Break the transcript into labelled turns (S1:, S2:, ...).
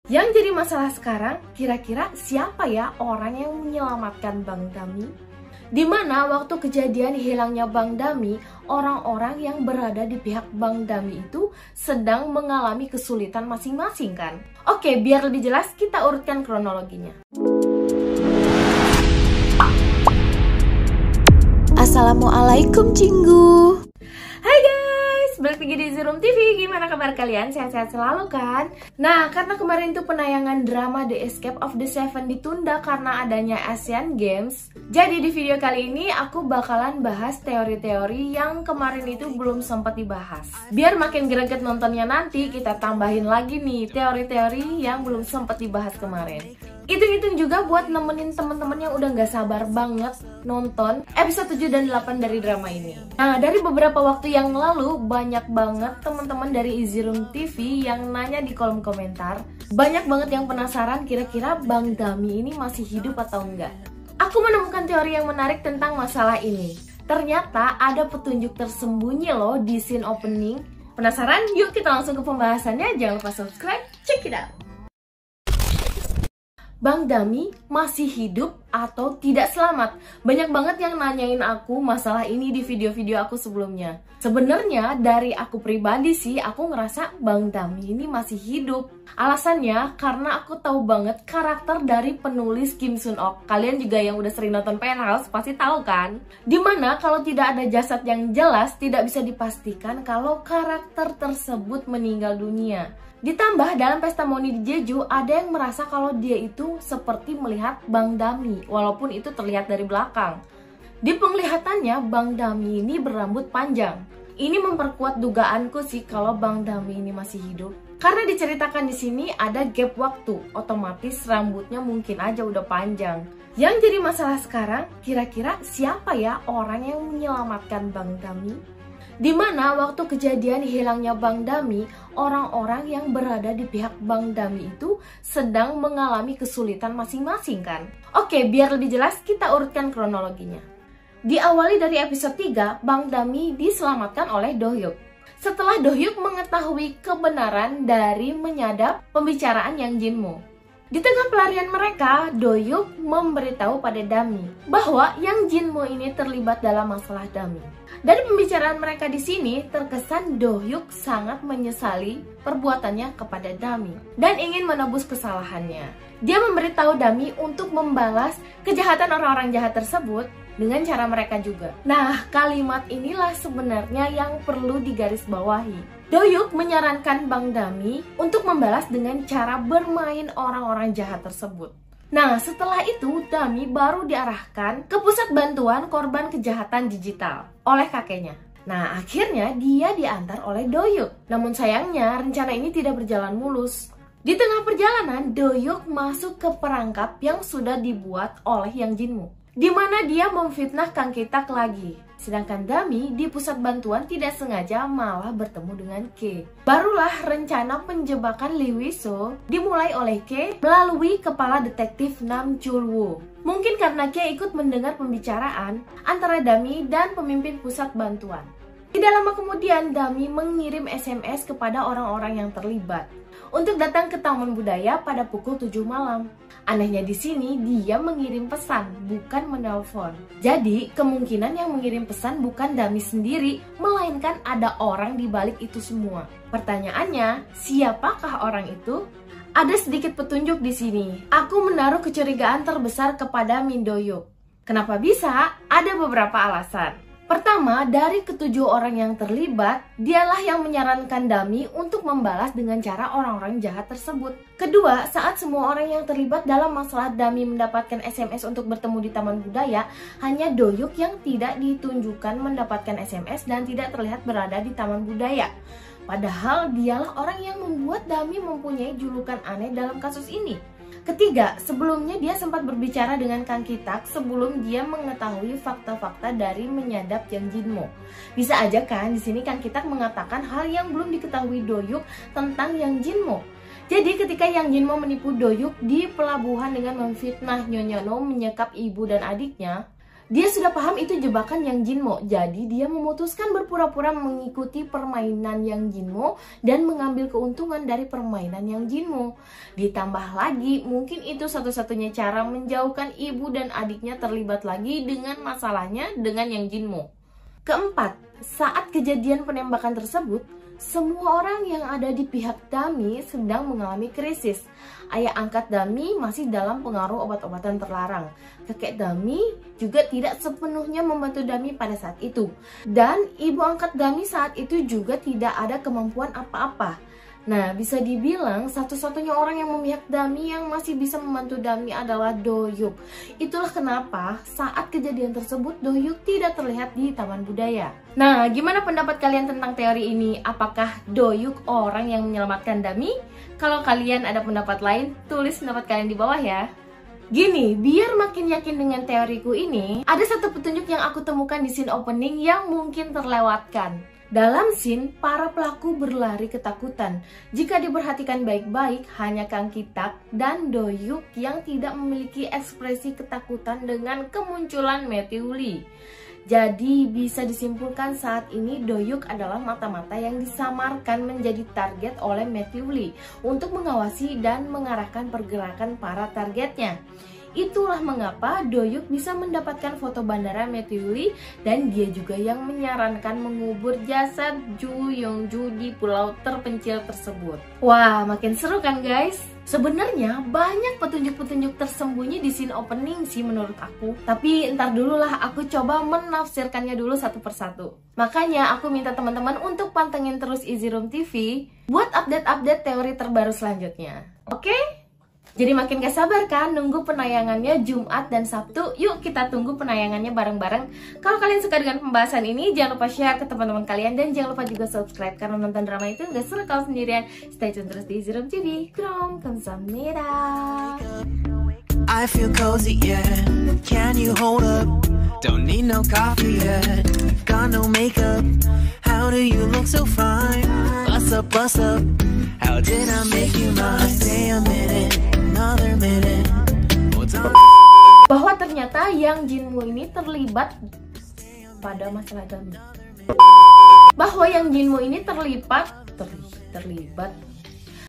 S1: Yang jadi masalah sekarang, kira-kira siapa ya orang yang menyelamatkan Bang Dami? Dimana waktu kejadian hilangnya Bang Dami, orang-orang yang berada di pihak Bang Dami itu sedang mengalami kesulitan masing-masing kan? Oke, biar lebih jelas kita urutkan kronologinya.
S2: Assalamualaikum Cinggu.
S1: Hai guys, balik lagi di Easy-Room TV. Gimana kabar kalian? Sehat-sehat selalu kan? Nah, karena kemarin tuh penayangan drama The Escape of the Seven ditunda karena adanya Asian Games. Jadi di video kali ini aku bakalan bahas teori-teori yang kemarin itu belum sempat dibahas. Biar makin greget nontonnya nanti, kita tambahin lagi nih teori-teori yang belum sempat dibahas kemarin. Hitung-hitung juga buat nemenin teman-teman yang udah gak sabar banget nonton episode 7 dan 8 dari drama ini. Nah, dari beberapa waktu yang lalu banyak banget teman-teman dari Easy-Room TV yang nanya di kolom komentar. Banyak banget yang penasaran kira-kira Bang Dami ini masih hidup atau enggak. Aku menemukan teori yang menarik tentang masalah ini. Ternyata ada petunjuk tersembunyi loh di scene opening. Penasaran? Yuk kita langsung ke pembahasannya. Jangan lupa subscribe, check it out. Bang Dami masih hidup atau tidak selamat? Banyak banget yang nanyain aku masalah ini di video-video aku sebelumnya. Sebenarnya dari aku pribadi sih, aku ngerasa Bang Dami ini masih hidup. Alasannya karena aku tahu banget karakter dari penulis Kim Sun Ok. Kalian juga yang udah sering nonton Penthouse pasti tahu kan? Dimana kalau tidak ada jasad yang jelas, tidak bisa dipastikan kalau karakter tersebut meninggal dunia. Ditambah dalam pesta moni di Jeju, ada yang merasa kalau dia itu seperti melihat Bang Dami, walaupun itu terlihat dari belakang. Di penglihatannya, Bang Dami ini berambut panjang. Ini memperkuat dugaanku sih kalau Bang Dami ini masih hidup. Karena diceritakan di sini ada gap waktu, otomatis rambutnya mungkin aja udah panjang. Yang jadi masalah sekarang, kira-kira siapa ya orang yang menyelamatkan Bang Dami? Dimana waktu kejadian hilangnya Bang Dami, orang-orang yang berada di pihak Bang Dami itu sedang mengalami kesulitan masing-masing kan? Oke, biar lebih jelas kita urutkan kronologinya. Diawali dari episode 3, Bang Dami diselamatkan oleh Do-hyuk. Setelah Do-hyuk mengetahui kebenaran dari menyadap pembicaraan Yang Jinmo. Di tengah pelarian mereka, Do-hyuk memberitahu pada Dami bahwa Yang Jinmo ini terlibat dalam masalah Dami. Dari pembicaraan mereka di sini, terkesan Do-hyuk sangat menyesali perbuatannya kepada Dami dan ingin menebus kesalahannya. Dia memberitahu Dami untuk membalas kejahatan orang-orang jahat tersebut dengan cara mereka juga. Nah, kalimat inilah sebenarnya yang perlu digarisbawahi. Do-hyuk menyarankan Bang Dami untuk membalas dengan cara bermain orang-orang jahat tersebut. Nah, setelah itu Dami baru diarahkan ke pusat bantuan korban kejahatan digital oleh kakeknya. Nah, akhirnya dia diantar oleh Do-hyuk. Namun sayangnya rencana ini tidak berjalan mulus. Di tengah perjalanan, Do-hyuk masuk ke perangkap yang sudah dibuat oleh Yang Jinmo, di mana dia memfitnah Kang Ki-tak lagi. Sedangkan Dami di pusat bantuan tidak sengaja malah bertemu dengan K. Barulah rencana penjebakan Lee Wi-so dimulai oleh K melalui kepala detektif Nam Chul-woo. Mungkin karena K ikut mendengar pembicaraan antara Dami dan pemimpin pusat bantuan. Tidak lama kemudian Dami mengirim SMS kepada orang-orang yang terlibat untuk datang ke Taman Budaya pada pukul 7 malam. Anehnya di sini dia mengirim pesan, bukan menelpon. Jadi kemungkinan yang mengirim pesan bukan Dami sendiri, melainkan ada orang di balik itu semua. Pertanyaannya, siapakah orang itu? Ada sedikit petunjuk di sini. Aku menaruh kecurigaan terbesar kepada Min Do-hyuk. Kenapa bisa? Ada beberapa alasan. Pertama, dari ketujuh orang yang terlibat, dialah yang menyarankan Dami untuk membalas dengan cara orang-orang jahat tersebut. Kedua, saat semua orang yang terlibat dalam masalah Dami mendapatkan SMS untuk bertemu di Taman Budaya, hanya Do-hyuk yang tidak ditunjukkan mendapatkan SMS dan tidak terlihat berada di Taman Budaya. Padahal dialah orang yang membuat Dami mempunyai julukan aneh dalam kasus ini. Ketiga, sebelumnya dia sempat berbicara dengan Kang Ki-tak sebelum dia mengetahui fakta-fakta dari menyadap Yang Jinmo. Bisa aja kan di sini Kang Ki-tak mengatakan hal yang belum diketahui Do-hyuk tentang Yang Jinmo. Jadi ketika Yang Jinmo menipu Do-hyuk di pelabuhan dengan memfitnah Nyonya No menyekap ibu dan adiknya, Dia sudah paham itu jebakan Yang Jinmo, jadi dia memutuskan berpura-pura mengikuti permainan Yang Jinmo dan mengambil keuntungan dari permainan Yang Jinmo. Ditambah lagi, mungkin itu satu-satunya cara menjauhkan ibu dan adiknya terlibat lagi dengan masalahnya dengan Yang Jinmo. Keempat, saat kejadian penembakan tersebut, semua orang yang ada di pihak Dami sedang mengalami krisis. Ayah angkat Dami masih dalam pengaruh obat-obatan terlarang. Kakek Dami juga tidak sepenuhnya membantu Dami pada saat itu. Dan ibu angkat Dami saat itu juga tidak ada kemampuan apa-apa. Nah, bisa dibilang satu-satunya orang yang memihak Dami yang masih bisa membantu Dami adalah Do-hyuk. Itulah kenapa saat kejadian tersebut Do-hyuk tidak terlihat di Taman Budaya. Nah, gimana pendapat kalian tentang teori ini? Apakah Do-hyuk orang yang menyelamatkan Dami? Kalau kalian ada pendapat lain, tulis pendapat kalian di bawah ya. Gini, biar makin yakin dengan teoriku ini, ada satu petunjuk yang aku temukan di scene opening yang mungkin terlewatkan. Dalam scene, para pelaku berlari ketakutan. Jika diperhatikan baik-baik, hanya Kang Ki-tak dan Do-hyuk yang tidak memiliki ekspresi ketakutan dengan kemunculan Matthew Lee. Jadi bisa disimpulkan saat ini Do-hyuk adalah mata-mata yang disamarkan menjadi target oleh Matthew Lee untuk mengawasi dan mengarahkan pergerakan para targetnya. Itulah mengapa Do-hyuk bisa mendapatkan foto bandara Matthew Lee dan dia juga yang menyarankan mengubur jasad Ju Yongju di pulau terpencil tersebut. Wah, makin seru kan guys? Sebenarnya banyak petunjuk-petunjuk tersembunyi di scene opening sih menurut aku. Tapi ntar dulu lah, aku coba menafsirkannya dulu satu persatu. Makanya aku minta teman-teman untuk pantengin terus Easy Room TV buat update-update teori terbaru selanjutnya. Oke? Jadi makin gak sabar kan nunggu penayangannya Jumat dan Sabtu. Yuk kita tunggu penayangannya bareng-bareng. Kalau kalian suka dengan pembahasan ini, jangan lupa share ke teman-teman kalian. Dan jangan lupa juga subscribe, karena nonton drama itu gak seru kalau sendirian. Stay tune terus di Easy Room TV. Krom, kamsahamnida.
S3: I feel cozy, yeah. Can you hold up? Don't need no coffee yet. Got no makeup. How do you look so fine? Bust up, bust up. How did I make you mine? Stay a minute, another minute.
S1: Bahwa ternyata Yang Jinmo ini terlibat pada masalah Dami. Bahwa Yang Jinmo ini terlibat